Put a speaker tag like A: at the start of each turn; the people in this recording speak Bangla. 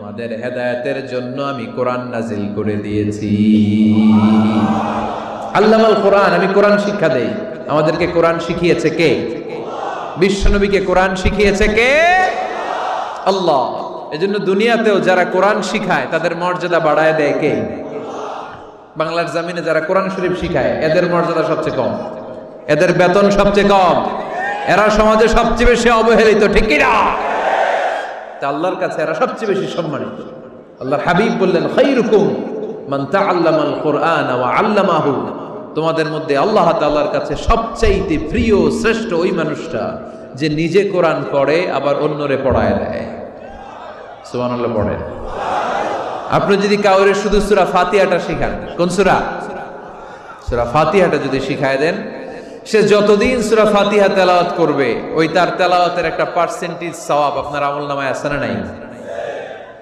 A: তোমাদের হেদায়েতের জন্য আমি কোরআন নাজিল করে দিয়েছি। আল্লামাল কোরআন, আমি কোরআন শিক্ষা দেই। আমাদেরকে কোরআন শিখিয়েছে কে? বিশ্বনবীকে কোরআন শিখিয়েছে কে? আল্লাহ। এজন্য দুনিয়াতেও যারা কোরআন শিখায় তাদের মর্যাদা বাড়ায় দেয় কে? বাংলার জমিনে যারা কোরআন শরীফ শিখায় এদের মর্যাদা সবচেয়ে কম, এদের বেতন সবচেয়ে কম, এরা সমাজে সবচেয়ে বেশি অবহেলিত, ঠিক কি না? তা আল্লাহর কাছে এরা সবচেয়ে বেশি সম্মানিত। আল্লাহর হাবিব বললেন, খায়রুকুম মান তাআল্লামাল কুরআন ওয়া আল্লামাহু। তোমাদের মধ্যে আল্লাহ তাআলার কাছে সবচাইতে প্রিয় শ্রেষ্ঠ ওই মানুষটা যে নিজে কোরআন পড়ে আবার অন্যরে পড়ায় দেয়। সুবহানাল্লাহ পড়ে। আপনি যদি কাউরে শুধু সূরা ফাতিহাটা শিখান, কোন সূরা? সূরা ফাতিহাটা যদি শিখায় দেন, সে যতদিন সূরা ফাতিহা তেলাওয়াত করবে ওই তার তেলাওয়াতের একটা পার্সেন্টেজ সওয়াব আপনার আমলনামায় আছে না নাই?